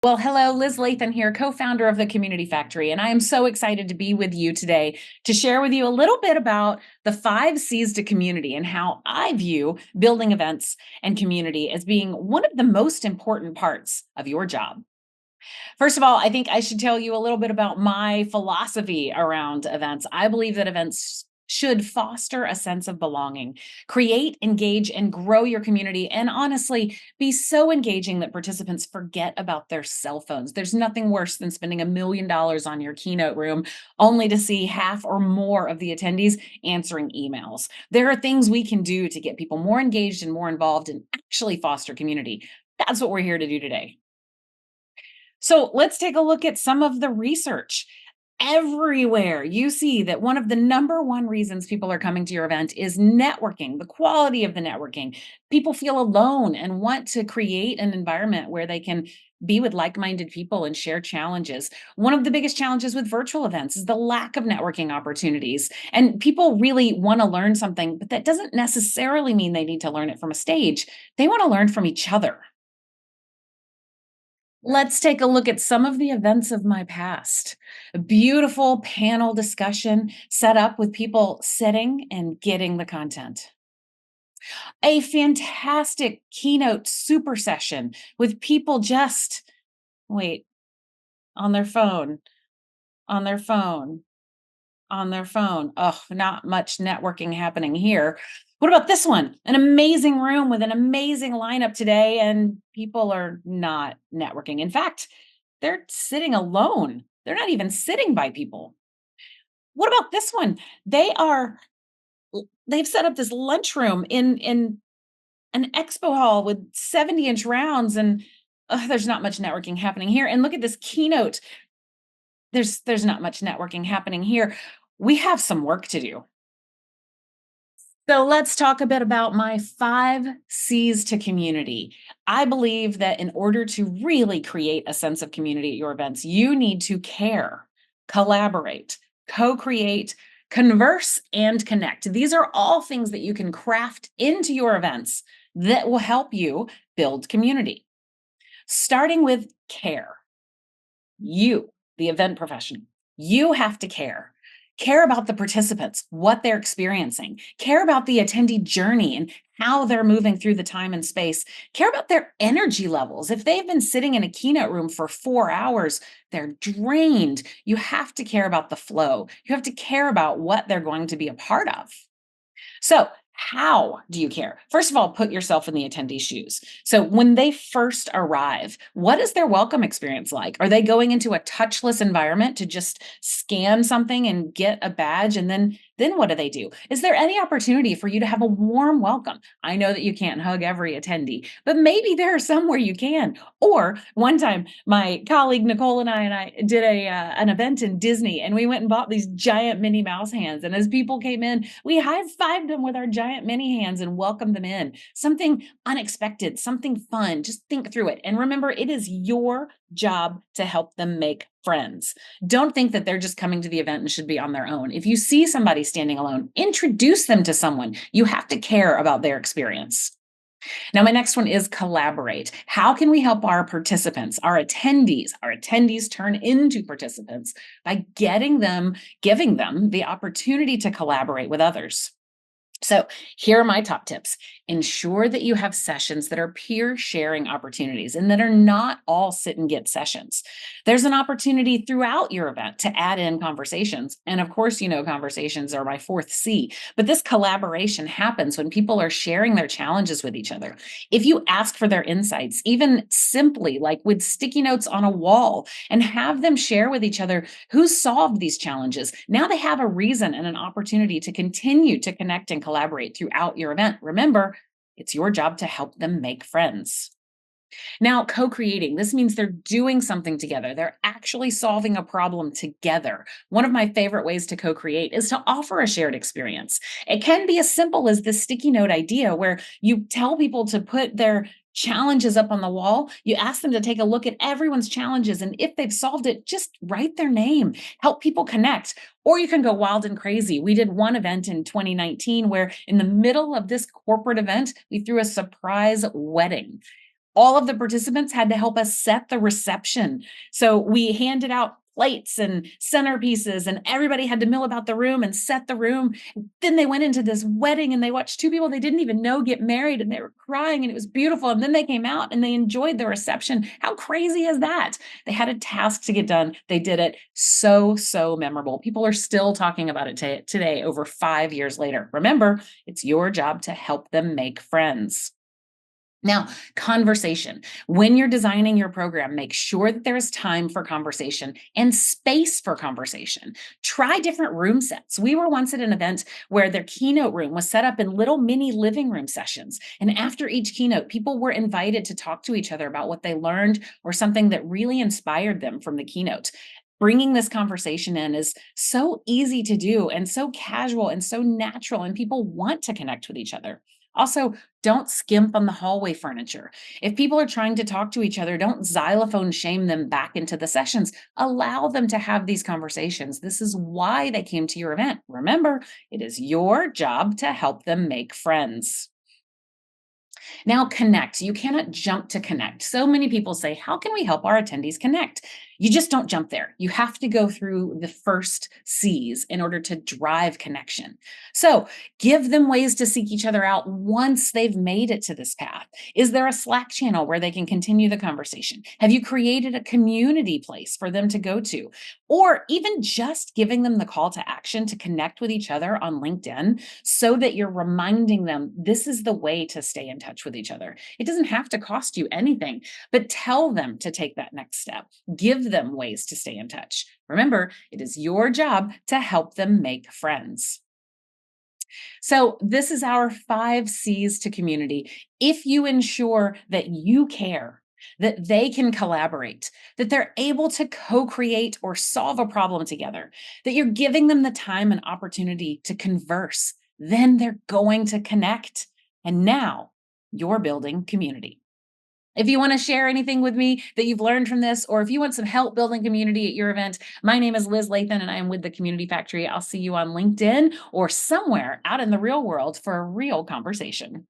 Well, hello, Liz Lathan here, co-founder of the Community Factory, and I am so excited to be with you today to share with you a little bit about the 5 C's to community and how I view building events and community as being one of the most important parts of your job. First of all, I think I should tell you a little bit about my philosophy around events. I believe that events should foster a sense of belonging, create, engage, and grow your community, and honestly, be so engaging that participants forget about their cell phones. There's nothing worse than spending $1 million on your keynote room only to see half or more of the attendees answering emails. There are things we can do to get people more engaged and more involved and actually foster community. That's what we're here to do today. So let's take a look at some of the research. Everywhere you see that one of the number one reasons people are coming to your event is networking, the quality of the networking. People feel alone and want to create an environment where they can be with like minded people and share challenges. One of the biggest challenges with virtual events is the lack of networking opportunities. And people really want to learn something, but that doesn't necessarily mean they need to learn it from a stage. They want to learn from each other. Let's take a look at some of the events of my past. A beautiful panel discussion set up with people sitting and getting the content. A fantastic keynote super session with people just, wait, on their phone, on their phone, on their phone. Oh, not much networking happening here. What about this one? An amazing room with an amazing lineup today, and people are not networking. In fact, they're sitting alone. They're not even sitting by people. What about this one? They are they've set up this lunchroom in an expo hall with 70-inch rounds, and there's not much networking happening here. And look at this keynote. There's not much networking happening here. We have some work to do. So let's talk a bit about my 5 C's to community. I believe that in order to really create a sense of community at your events, you need to care, collaborate, co create, converse, and connect. These are all things that you can craft into your events that will help you build community. Starting with care. You, the event professional, you have to care. Care about the participants, what they're experiencing. Care about the attendee journey and how they're moving through the time and space. Care about their energy levels. If they've been sitting in a keynote room for 4 hours, they're drained. You have to care about the flow. You have to care about what they're going to be a part of. So, how do you care? First of all, put yourself in the attendee's shoes. So, when they first arrive, what is their welcome experience like? Are they going into a touchless environment to just scan something and get a badge? And then what do they do? Is there any opportunity for you to have a warm welcome? I know that you can't hug every attendee, but maybe there are some where you can. Or one time, my colleague Nicole and I did an event in Disney, and we went and bought these giant Minnie Mouse hands. And as people came in, we high fived them with our giant mini hands and welcomed them in. Something unexpected, something fun. Just think through it. And remember, it is your job to help them make friends. Don't think that they're just coming to the event and should be on their own. If you see somebody standing alone, introduce them to someone. You have to care about their experience. Now, my next one is collaborate. How can we help our participants, our attendees turn into participants by giving them the opportunity to collaborate with others? So here are my top tips. Ensure that you have sessions that are peer sharing opportunities and that are not all sit and get sessions. There's an opportunity throughout your event to add in conversations. And of course, conversations are my 4th C, but this collaboration happens when people are sharing their challenges with each other. If you ask for their insights, even simply like with sticky notes on a wall, and have them share with each other who solved these challenges, now they have a reason and an opportunity to continue to connect and collaborate throughout your event. Remember, it's your job to help them make friends. Now, co creating, this means they're doing something together. They're actually solving a problem together. One of my favorite ways to co create is to offer a shared experience. It can be as simple as this sticky note idea where you tell people to put their challenges up on the wall. You ask them to take a look at everyone's challenges. And if they've solved it, just write their name, help people connect. Or you can go wild and crazy. We did one event in 2019 where, in the middle of this corporate event, we threw a surprise wedding. All of the participants had to help us set the reception. So we handed out plates and centerpieces, and everybody had to mill about the room and set the room. Then they went into this wedding and they watched two people they didn't even know get married, and they were crying and it was beautiful. And then they came out and they enjoyed the reception. How crazy is that? They had a task to get done. They did it. So, so memorable. People are still talking about it today, over 5 years later. Remember, it's your job to help them make friends. Now, conversation. When you're designing your program, make sure that there is time for conversation and space for conversation. Try different room sets. We were once at an event where their keynote room was set up in little mini living room sessions. And after each keynote, people were invited to talk to each other about what they learned or something that really inspired them from the keynote. Bringing this conversation in is so easy to do and so casual and so natural, and people want to connect with each other. Also, don't skimp on the hallway furniture. If people are trying to talk to each other, don't xylophone shame them back into the sessions. Allow them to have these conversations. This is why they came to your event. Remember, it is your job to help them make friends. Now, connect. You cannot jump to connect. So many people say, how can we help our attendees connect? You just don't jump there. You have to go through the first C's in order to drive connection. So give them ways to seek each other out once they've made it to this path. Is there a Slack channel where they can continue the conversation? Have you created a community place for them to go to? Or even just giving them the call to action to connect with each other on LinkedIn so that you're reminding them this is the way to stay in touch with each other. It doesn't have to cost you anything, but tell them to take that next step. Give them ways to stay in touch. Remember, it is your job to help them make friends. So, this is our 5 C's to community. If you ensure that you care, that they can collaborate, that they're able to co create or solve a problem together, that you're giving them the time and opportunity to converse, then they're going to connect. And now you're building community. If you want to share anything with me that you've learned from this, or if you want some help building community at your event, my name is Liz Lathan and I am with the Community Factory. I'll see you on LinkedIn or somewhere out in the real world for a real conversation.